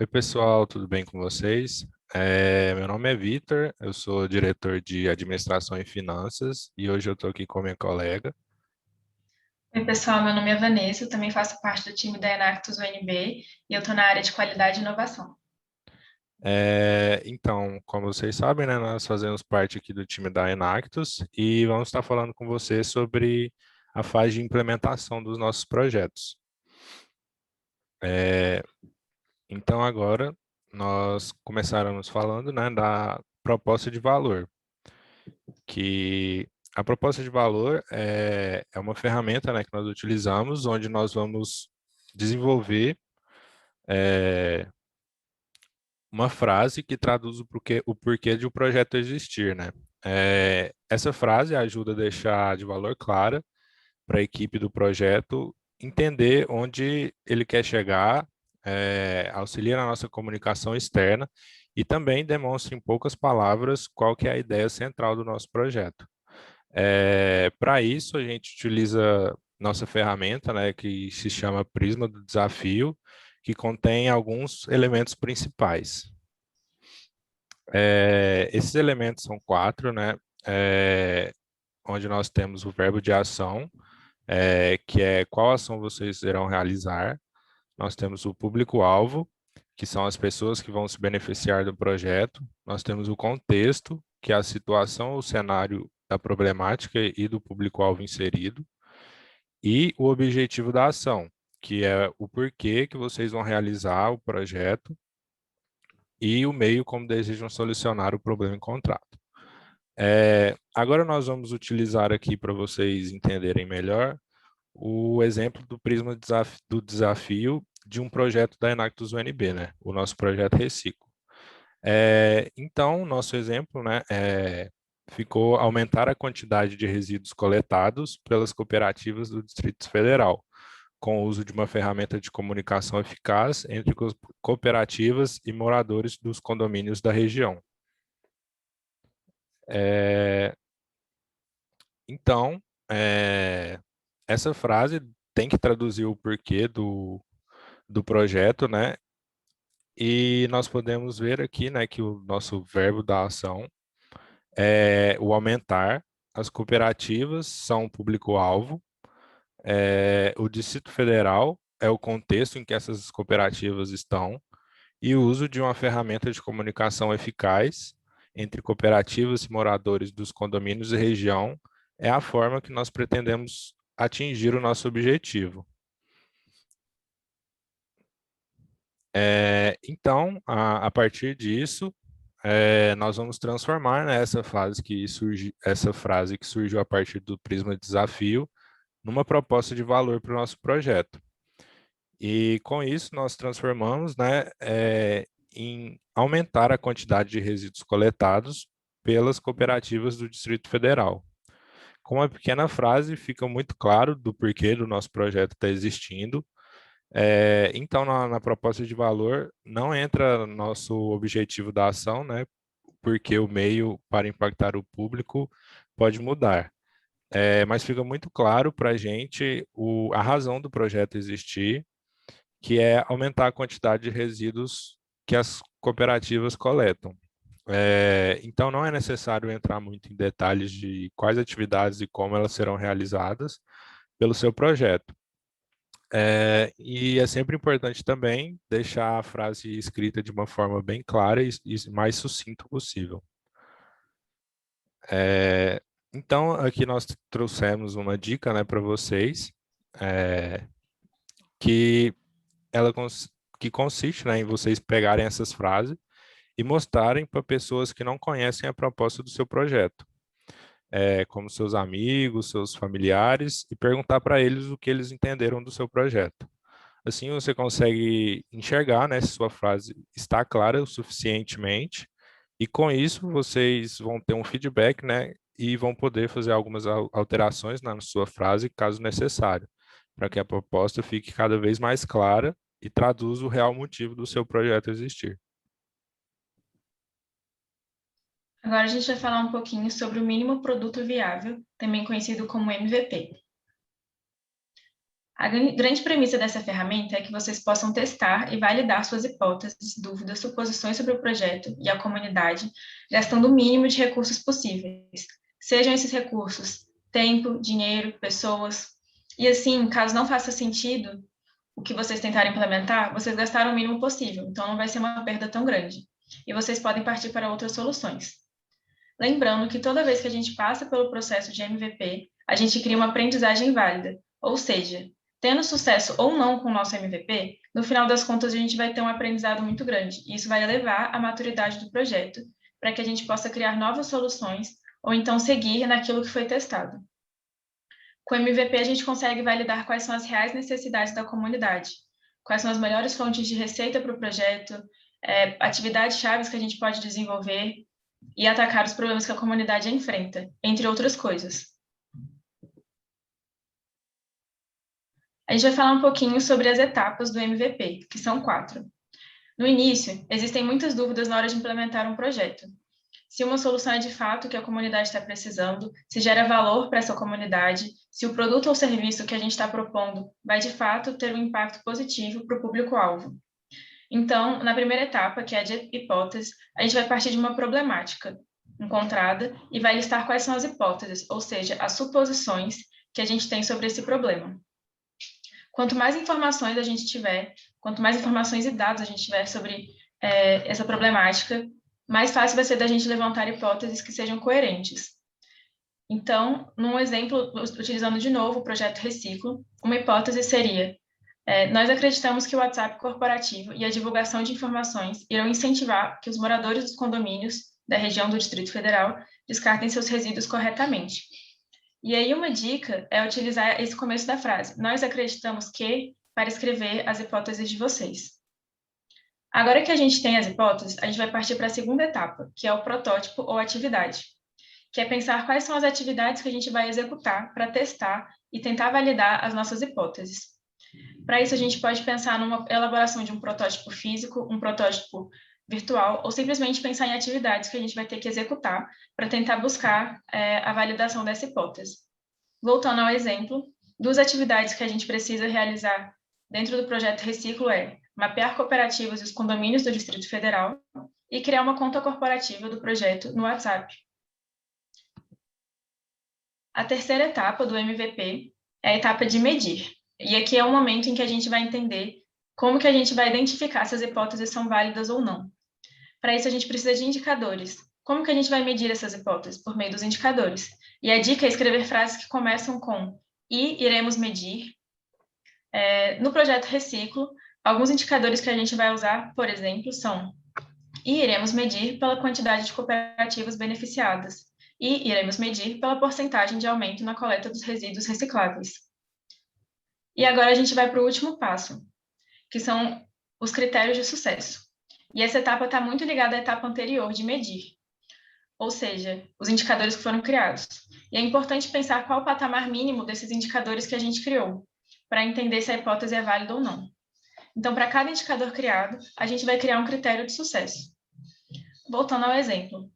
Oi, pessoal, tudo bem com vocês? Meu nome é Vitor, eu sou diretor de Administração e Finanças e hoje eu estou aqui com a minha colega. Oi, pessoal, meu nome é Vanessa, eu também faço parte do time da Enactus UNB e eu estou na área de qualidade e inovação. Então, como vocês sabem, né, nós fazemos parte aqui do time da Enactus e vamos estar falando com você sobre a fase de implementação dos nossos projetos. É, então, agora nós começaremos falando, né, da proposta de valor, que a proposta de valor é uma ferramenta, né, que nós utilizamos, onde nós vamos desenvolver é, uma frase que traduz o porquê de um projeto existir, né? Essa frase ajuda a deixar de valor clara para a equipe do projeto entender onde ele quer chegar, auxilia na nossa comunicação externa e também demonstra em poucas palavras qual que é a ideia central do nosso projeto. Para isso, a gente utiliza nossa ferramenta, né, que se chama Prisma do Desafio, que contém alguns elementos principais. Esses elementos são quatro, né, onde nós temos o verbo de ação, que é qual ação vocês irão realizar. Nós temos o público-alvo, que são as pessoas que vão se beneficiar do projeto. Nós temos o contexto, que é a situação ou cenário da problemática e do público-alvo inserido. E o objetivo da ação, que é o porquê que vocês vão realizar o projeto e o meio como desejam solucionar o problema encontrado. Agora nós vamos utilizar aqui para vocês entenderem melhor o exemplo do prisma do desafio de um projeto da Enactus UNB, né? O nosso projeto Reciclo. Então, nosso exemplo, né, ficou aumentar a quantidade de resíduos coletados pelas cooperativas do Distrito Federal, com o uso de uma ferramenta de comunicação eficaz entre cooperativas e moradores dos condomínios da região. É, então, essa frase tem que traduzir o porquê do projeto, né? E nós podemos ver aqui, né, que o nosso verbo da ação é o aumentar. As cooperativas são o público-alvo. O Distrito Federal é o contexto em que essas cooperativas estão. E o uso de uma ferramenta de comunicação eficaz entre cooperativas e moradores dos condomínios e região é a forma que nós pretendemos atingir o nosso objetivo. Então, a partir disso, nós vamos transformar, né, essa frase que surgiu a partir do Prisma Desafio numa proposta de valor para o nosso projeto. E com isso nós transformamos, né, em aumentar a quantidade de resíduos coletados pelas cooperativas do Distrito Federal. Com uma pequena frase fica muito claro do porquê do nosso projeto estar existindo. Então, na proposta de valor, não entra nosso objetivo da ação, né? Porque o meio para impactar o público pode mudar. Mas fica muito claro para a gente a razão do projeto existir, que é aumentar a quantidade de resíduos que as cooperativas coletam. Então, não é necessário entrar muito em detalhes de quais atividades e como elas serão realizadas pelo seu projeto. E é sempre importante também deixar a frase escrita de uma forma bem clara e mais sucinta possível. É, então, aqui nós trouxemos uma dica, né, para vocês, é, que que consiste, né, em vocês pegarem essas frases e mostrarem para pessoas que não conhecem a proposta do seu projeto, como seus amigos, seus familiares, e perguntar para eles o que eles entenderam do seu projeto. Assim você consegue enxergar, né, se sua frase está clara o suficientemente, e com isso vocês vão ter um feedback, né, e vão poder fazer algumas alterações na sua frase, caso necessário, para que a proposta fique cada vez mais clara e traduza o real motivo do seu projeto existir. Agora a gente vai falar um pouquinho sobre o mínimo produto viável, também conhecido como MVP. A grande premissa dessa ferramenta é que vocês possam testar e validar suas hipóteses, dúvidas, suposições sobre o projeto e a comunidade, gastando o mínimo de recursos possíveis. Sejam esses recursos tempo, dinheiro, pessoas. E assim, caso não faça sentido o que vocês tentarem implementar, vocês gastaram o mínimo possível, então não vai ser uma perda tão grande. E vocês podem partir para outras soluções. Lembrando que toda vez que a gente passa pelo processo de MVP, a gente cria uma aprendizagem válida, ou seja, tendo sucesso ou não com o nosso MVP, no final das contas a gente vai ter um aprendizado muito grande, e isso vai elevar a maturidade do projeto, para que a gente possa criar novas soluções, ou então seguir naquilo que foi testado. Com o MVP, a gente consegue validar quais são as reais necessidades da comunidade, quais são as melhores fontes de receita para o projeto, atividades chaves que a gente pode desenvolver e atacar os problemas que a comunidade enfrenta, entre outras coisas. A gente vai falar um pouquinho sobre as etapas do MVP, que são 4. No início, existem muitas dúvidas na hora de implementar um projeto. Se uma solução é de fato o que a comunidade está precisando, se gera valor para essa comunidade, se o produto ou serviço que a gente está propondo vai de fato ter um impacto positivo para o público-alvo. Então, na primeira etapa, que é a de hipótese, a gente vai partir de uma problemática encontrada e vai listar quais são as hipóteses, ou seja, as suposições que a gente tem sobre esse problema. Quanto mais informações a gente tiver, quanto mais informações e dados a gente tiver sobre essa problemática, mais fácil vai ser da gente levantar hipóteses que sejam coerentes. Então, num exemplo, utilizando de novo o projeto Reciclo, uma hipótese seria: nós acreditamos que o WhatsApp corporativo e a divulgação de informações irão incentivar que os moradores dos condomínios da região do Distrito Federal descartem seus resíduos corretamente. E aí uma dica é utilizar esse começo da frase: nós acreditamos que, para escrever as hipóteses de vocês. Agora que a gente tem as hipóteses, a gente vai partir para a segunda etapa, que é o protótipo ou atividade, que é pensar quais são as atividades que a gente vai executar para testar e tentar validar as nossas hipóteses. Para isso, a gente pode pensar numa elaboração de um protótipo físico, um protótipo virtual, ou simplesmente pensar em atividades que a gente vai ter que executar para tentar buscar a validação dessa hipótese. Voltando ao exemplo, 2 atividades que a gente precisa realizar dentro do projeto Reciclo é mapear cooperativas e os condomínios do Distrito Federal e criar uma conta corporativa do projeto no WhatsApp. A terceira etapa do MVP é a etapa de medir. E aqui é o momento em que a gente vai entender como que a gente vai identificar se as hipóteses são válidas ou não. Para isso, a gente precisa de indicadores. Como que a gente vai medir essas hipóteses? Por meio dos indicadores. E a dica é escrever frases que começam com "e iremos medir". No projeto Reciclo, alguns indicadores que a gente vai usar, por exemplo, são: e iremos medir pela quantidade de cooperativas beneficiadas, e iremos medir pela porcentagem de aumento na coleta dos resíduos recicláveis. E agora a gente vai para o último passo, que são os critérios de sucesso. E essa etapa está muito ligada à etapa anterior, de medir, ou seja, os indicadores que foram criados. E é importante pensar qual o patamar mínimo desses indicadores que a gente criou, para entender se a hipótese é válida ou não. Então, para cada indicador criado, a gente vai criar um critério de sucesso. Voltando ao exemplo,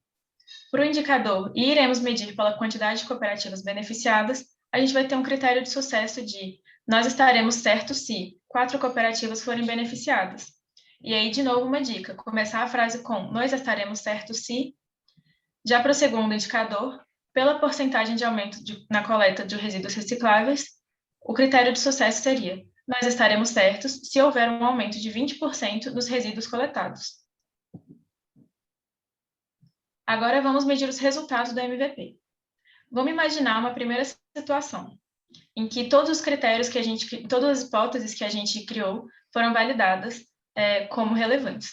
para o indicador "e iremos medir pela quantidade de cooperativas beneficiadas", a gente vai ter um critério de sucesso de "nós estaremos certos se 4 cooperativas forem beneficiadas". E aí, de novo, uma dica: começar a frase com "nós estaremos certos se". Já para o segundo indicador, pela porcentagem de aumento na coleta de resíduos recicláveis, o critério de sucesso seria: nós estaremos certos se houver um aumento de 20% nos resíduos coletados. Agora vamos medir os resultados do MVP. Vamos imaginar uma primeira situação, em que todos os critérios todas as hipóteses que a gente criou foram validadas como relevantes.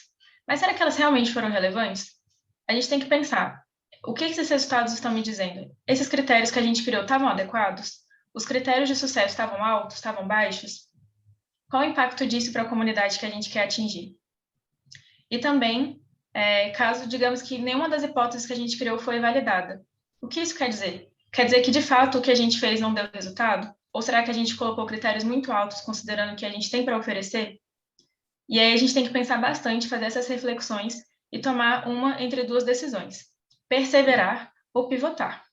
Mas será que elas realmente foram relevantes? A gente tem que pensar: o que esses resultados estão me dizendo? Esses critérios que a gente criou estavam adequados? Os critérios de sucesso estavam altos? Estavam baixos? Qual o impacto disso para a comunidade que a gente quer atingir? E também, caso digamos que nenhuma das hipóteses que a gente criou foi validada, o que isso quer dizer? Quer dizer que, de fato, o que a gente fez não deu resultado? Ou será que a gente colocou critérios muito altos, considerando o que a gente tem para oferecer? E aí a gente tem que pensar bastante, fazer essas reflexões e tomar uma entre 2 decisões: perseverar ou pivotar.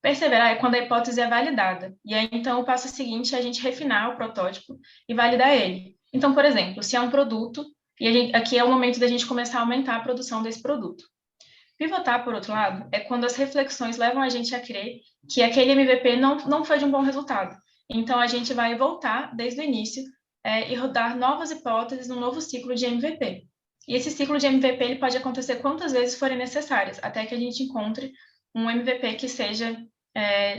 Perseverar é quando a hipótese é validada. E aí, então, o passo seguinte é a gente refinar o protótipo e validar ele. Então, por exemplo, se é um produto, aqui é o momento da gente começar a aumentar a produção desse produto. Pivotar, por outro lado, é quando as reflexões levam a gente a crer que aquele MVP não foi de um bom resultado. Então, a gente vai voltar desde o início e rodar novas hipóteses no novo ciclo de MVP. E esse ciclo de MVP ele pode acontecer quantas vezes forem necessárias, até que a gente encontre um MVP que seja,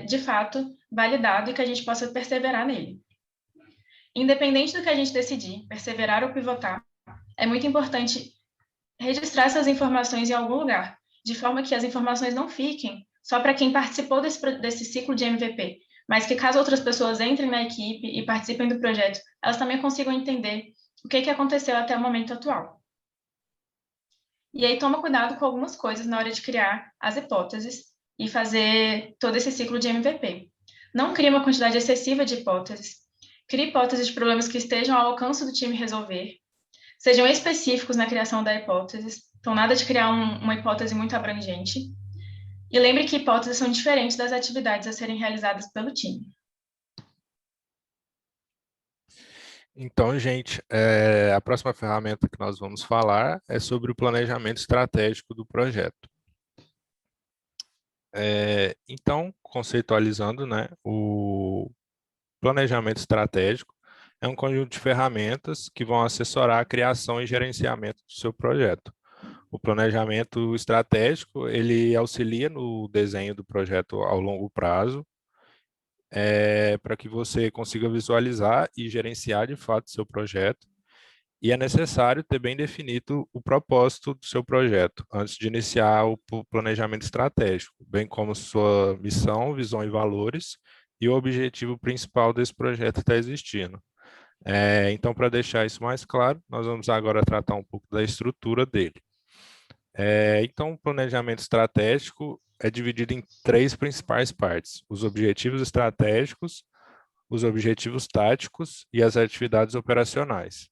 de fato, validado e que a gente possa perseverar nele. Independente do que a gente decidir, perseverar ou pivotar, é muito importante registrar essas informações em algum lugar, de forma que as informações não fiquem só para quem participou desse ciclo de MVP, mas que caso outras pessoas entrem na equipe e participem do projeto, elas também consigam entender o que aconteceu até o momento atual. E aí toma cuidado com algumas coisas na hora de criar as hipóteses e fazer todo esse ciclo de MVP. Não crie uma quantidade excessiva de hipóteses. Crie hipóteses de problemas que estejam ao alcance do time resolver. Sejam específicos na criação da hipótese. Então, nada de criar uma hipótese muito abrangente. E lembre que hipóteses são diferentes das atividades a serem realizadas pelo time. Então, gente, a próxima ferramenta que nós vamos falar é sobre o planejamento estratégico do projeto. Então, conceitualizando, né, o planejamento estratégico é um conjunto de ferramentas que vão assessorar a criação e gerenciamento do seu projeto. O planejamento estratégico, ele auxilia no desenho do projeto ao longo prazo, para que você consiga visualizar e gerenciar de fato seu projeto. E é necessário ter bem definido o propósito do seu projeto antes de iniciar o planejamento estratégico, bem como sua missão, visão e valores e o objetivo principal desse projeto está existindo. Então, para deixar isso mais claro, nós vamos agora tratar um pouco da estrutura dele. Então, o planejamento estratégico é dividido em três principais partes: os objetivos estratégicos, os objetivos táticos e as atividades operacionais.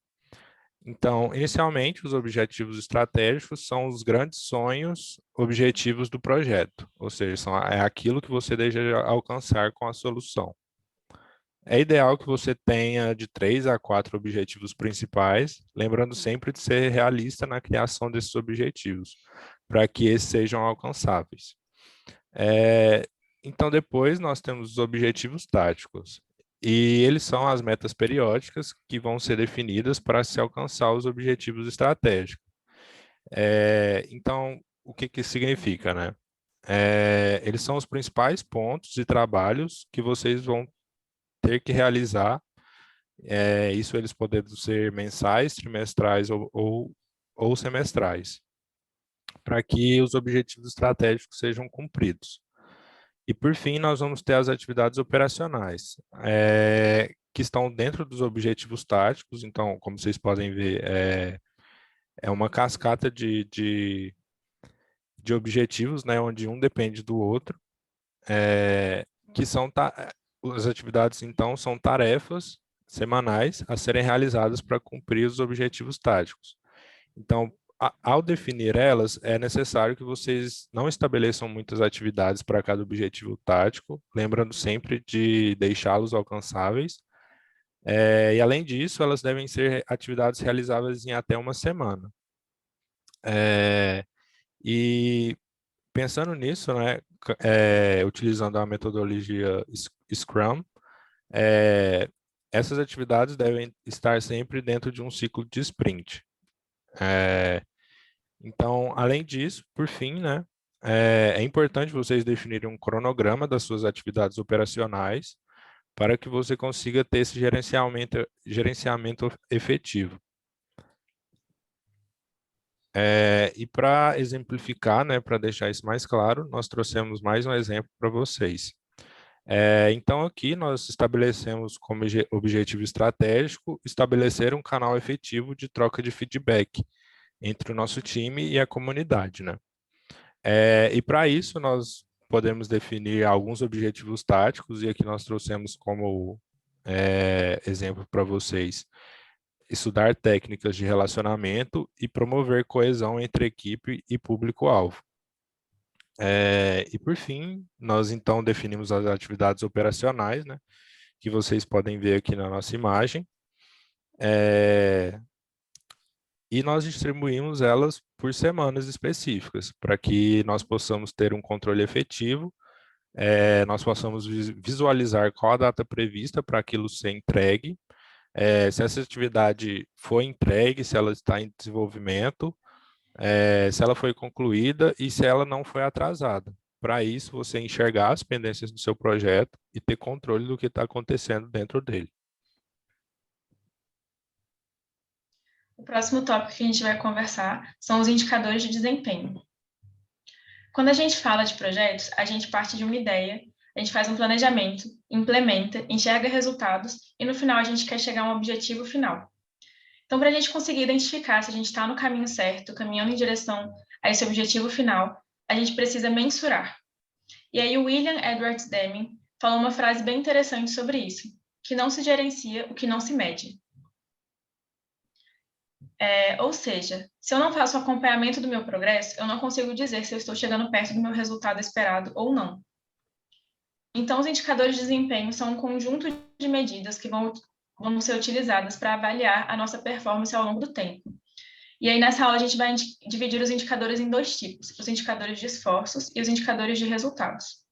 Então, inicialmente, os objetivos estratégicos são os grandes sonhos, objetivos do projeto, ou seja, é aquilo que você deseja alcançar com a solução. É ideal que você tenha de 3 a 4 objetivos principais, lembrando sempre de ser realista na criação desses objetivos, para que esses sejam alcançáveis. Então, depois nós temos os objetivos táticos, e eles são as metas periódicas que vão ser definidas para se alcançar os objetivos estratégicos. Então, o que isso significa, né? Eles são os principais pontos e trabalhos que vocês vão ter que realizar. Isso eles podem ser mensais, trimestrais ou semestrais, para que os objetivos estratégicos sejam cumpridos. E, por fim, nós vamos ter as atividades operacionais, que estão dentro dos objetivos táticos. Então, como vocês podem ver, é uma cascata de objetivos, né, onde um depende do outro, que são as atividades, então, são tarefas semanais a serem realizadas para cumprir os objetivos táticos. Então, ao definir elas, é necessário que vocês não estabeleçam muitas atividades para cada objetivo tático, lembrando sempre de deixá-los alcançáveis. E, além disso, elas devem ser atividades realizáveis em até uma semana. E pensando nisso, né, utilizando a metodologia Scrum, essas atividades devem estar sempre dentro de um ciclo de sprint. Então, além disso, por fim, né, é importante vocês definirem um cronograma das suas atividades operacionais para que você consiga ter esse gerenciamento efetivo. E para exemplificar, né, para deixar isso mais claro, nós trouxemos mais um exemplo para vocês. Então, aqui nós estabelecemos como objetivo estratégico estabelecer um canal efetivo de troca de feedback entre o nosso time e a comunidade, né? E para isso nós podemos definir alguns objetivos táticos, e aqui nós trouxemos como exemplo para vocês estudar técnicas de relacionamento e promover coesão entre equipe e público-alvo. E por fim, nós então definimos as atividades operacionais, né, que vocês podem ver aqui na nossa imagem. E nós distribuímos elas por semanas específicas, para que nós possamos ter um controle efetivo, nós possamos visualizar qual a data prevista para aquilo ser entregue, se essa atividade foi entregue, se ela está em desenvolvimento, se ela foi concluída e se ela não foi atrasada. Para isso, você enxergar as pendências do seu projeto e ter controle do que está acontecendo dentro dele. O próximo tópico que a gente vai conversar são os indicadores de desempenho. Quando a gente fala de projetos, a gente parte de uma ideia, a gente faz um planejamento, implementa, enxerga resultados e no final a gente quer chegar a um objetivo final. Então, para a gente conseguir identificar se a gente está no caminho certo, caminhando em direção a esse objetivo final, a gente precisa mensurar. E aí o William Edwards Deming falou uma frase bem interessante sobre isso, que não se gerencia o que não se mede. Ou seja, se eu não faço o acompanhamento do meu progresso, eu não consigo dizer se eu estou chegando perto do meu resultado esperado ou não. Então, os indicadores de desempenho são um conjunto de medidas que vão ser utilizadas para avaliar a nossa performance ao longo do tempo. E aí, nessa aula, a gente vai dividir os indicadores em dois tipos, os indicadores de esforços e os indicadores de resultados.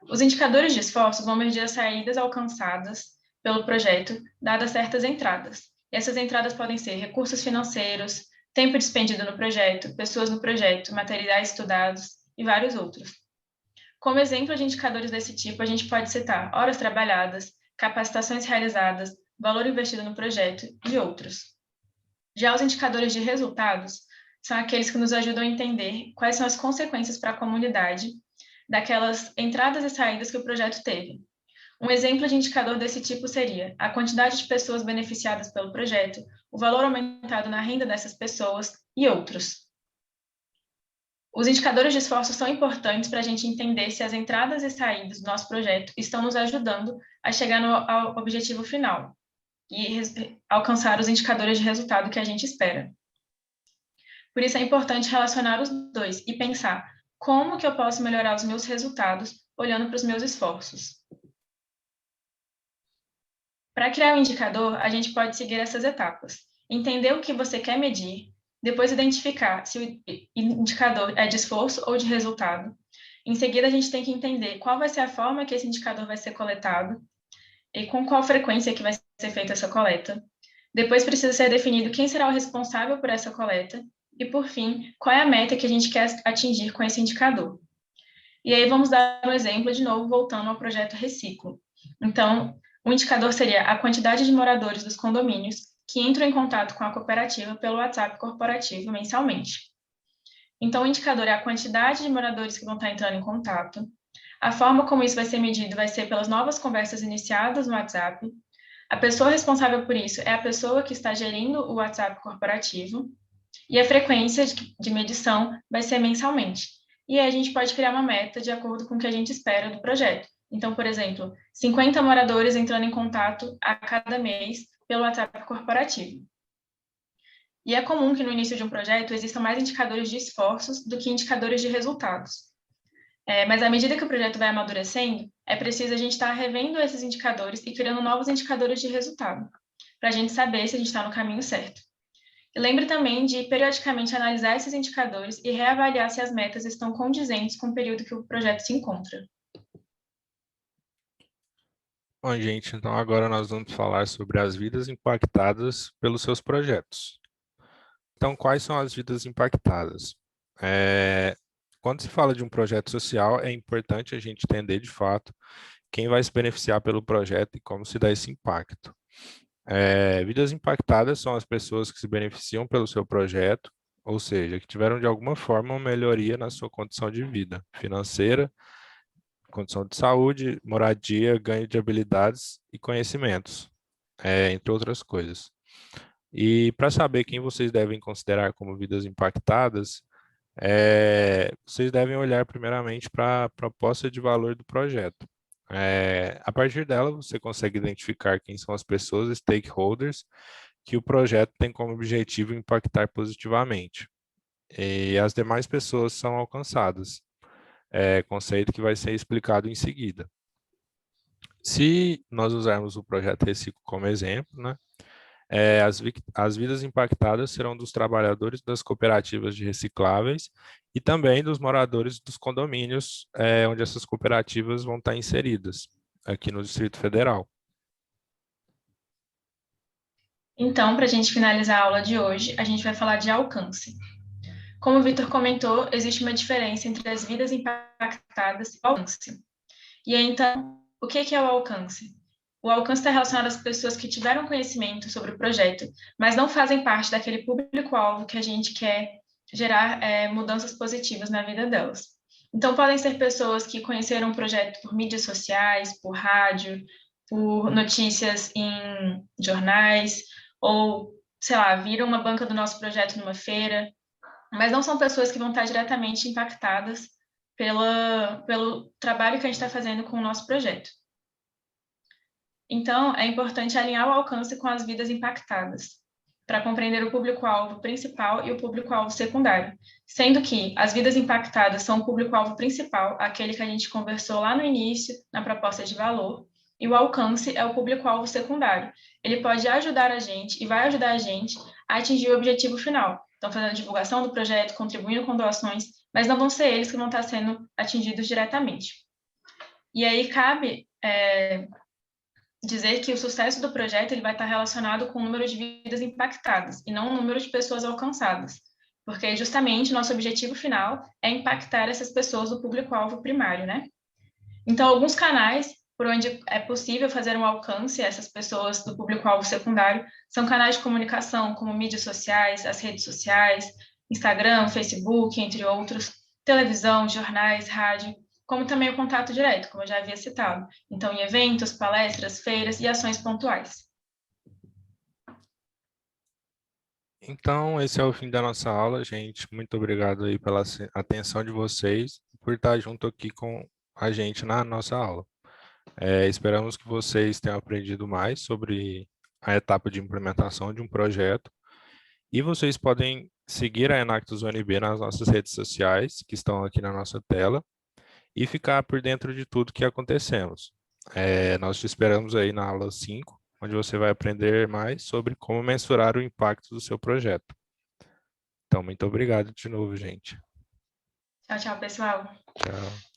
Os indicadores de esforços vão medir as saídas alcançadas pelo projeto, dadas certas entradas. E essas entradas podem ser recursos financeiros, tempo despendido no projeto, pessoas no projeto, materiais estudados e vários outros. Como exemplo de indicadores desse tipo, a gente pode citar horas trabalhadas, capacitações realizadas, valor investido no projeto e outros. Já os indicadores de resultados são aqueles que nos ajudam a entender quais são as consequências para a comunidade daquelas entradas e saídas que o projeto teve. Um exemplo de indicador desse tipo seria a quantidade de pessoas beneficiadas pelo projeto, o valor aumentado na renda dessas pessoas e outros. Os indicadores de esforço são importantes para a gente entender se as entradas e saídas do nosso projeto estão nos ajudando a chegar ao objetivo final e alcançar os indicadores de resultado que a gente espera. Por isso é importante relacionar os dois e pensar como que eu posso melhorar os meus resultados olhando para os meus esforços. Para criar um indicador, a gente pode seguir essas etapas. Entender o que você quer medir, depois identificar se o indicador é de esforço ou de resultado. Em seguida, a gente tem que entender qual vai ser a forma que esse indicador vai ser coletado e com qual frequência que vai ser feita essa coleta. Depois precisa ser definido quem será o responsável por essa coleta e, por fim, qual é a meta que a gente quer atingir com esse indicador. E aí vamos dar um exemplo de novo, voltando ao projeto Reciclo. Então, o indicador seria a quantidade de moradores dos condomínios que entram em contato com a cooperativa pelo WhatsApp corporativo mensalmente. Então, o indicador é a quantidade de moradores que vão estar entrando em contato. A forma como isso vai ser medido vai ser pelas novas conversas iniciadas no WhatsApp. A pessoa responsável por isso é a pessoa que está gerindo o WhatsApp corporativo. E a frequência de medição vai ser mensalmente. E aí a gente pode criar uma meta de acordo com o que a gente espera do projeto. Então, por exemplo, 50 moradores entrando em contato a cada mês pelo WhatsApp corporativo. E é comum que no início de um projeto existam mais indicadores de esforços do que indicadores de resultados. Mas à medida que o projeto vai amadurecendo, é preciso a gente estar revendo esses indicadores e criando novos indicadores de resultado, para a gente saber se a gente está no caminho certo. E lembre também de periodicamente analisar esses indicadores e reavaliar se as metas estão condizentes com o período que o projeto se encontra. Bom, gente, então agora nós vamos falar sobre as vidas impactadas pelos seus projetos. Então, quais são as vidas impactadas? Quando se fala de um projeto social, é importante a gente entender de fato quem vai se beneficiar pelo projeto e como se dá esse impacto. Vidas impactadas são as pessoas que se beneficiam pelo seu projeto, ou seja, que tiveram de alguma forma uma melhoria na sua condição de vida financeira, condição de saúde, moradia, ganho de habilidades e conhecimentos, entre outras coisas. E para saber quem vocês devem considerar como vidas impactadas, vocês devem olhar primeiramente para a proposta de valor do projeto. A partir dela, você consegue identificar quem são as pessoas, stakeholders, que o projeto tem como objetivo impactar positivamente. E as demais pessoas são alcançadas. conceito que vai ser explicado em seguida. Se nós usarmos o projeto Reciclo como exemplo, né, as vidas impactadas serão dos trabalhadores das cooperativas de recicláveis e também dos moradores dos condomínios onde essas cooperativas vão estar inseridas, aqui no Distrito Federal. Então, para a gente finalizar a aula de hoje, a gente vai falar de alcance. Como o Vitor comentou, existe uma diferença entre as vidas impactadas e o alcance. E aí, então, o que é o alcance? O alcance está relacionado às pessoas que tiveram conhecimento sobre o projeto, mas não fazem parte daquele público-alvo que a gente quer gerar mudanças positivas na vida delas. Então, podem ser pessoas que conheceram o projeto por mídias sociais, por rádio, por notícias em jornais, ou, sei lá, viram uma banca do nosso projeto numa feira, mas não são pessoas que vão estar diretamente impactadas pelo trabalho que a gente está fazendo com o nosso projeto. Então, é importante alinhar o alcance com as vidas impactadas, para compreender o público-alvo principal e o público-alvo secundário, sendo que as vidas impactadas são o público-alvo principal, aquele que a gente conversou lá no início, na proposta de valor, e o alcance é o público-alvo secundário. Ele pode ajudar a gente e vai ajudar a gente a atingir o objetivo final. Então, fazendo divulgação do projeto, contribuindo com doações, mas não vão ser eles que vão estar sendo atingidos diretamente. E aí cabe dizer que o sucesso do projeto ele vai estar relacionado com o número de vidas impactadas e não o número de pessoas alcançadas, porque justamente nosso objetivo final é impactar essas pessoas do público-alvo primário, né? Então, alguns canais por onde é possível fazer um alcance a essas pessoas do público-alvo secundário são canais de comunicação, como mídias sociais, as redes sociais, Instagram, Facebook, entre outros, televisão, jornais, rádio, como também o contato direto, como eu já havia citado. Então, em eventos, palestras, feiras e ações pontuais. Então, esse é o fim da nossa aula, gente. Muito obrigado aí pela atenção de vocês, por estar junto aqui com a gente na nossa aula. Esperamos que vocês tenham aprendido mais sobre a etapa de implementação de um projeto e vocês podem seguir a Enactus UNB nas nossas redes sociais, que estão aqui na nossa tela, e ficar por dentro de tudo que acontecemos. Nós te esperamos aí na aula 5, onde você vai aprender mais sobre como mensurar o impacto do seu projeto. Então, muito obrigado de novo, gente. Tchau, tchau, pessoal. Tchau.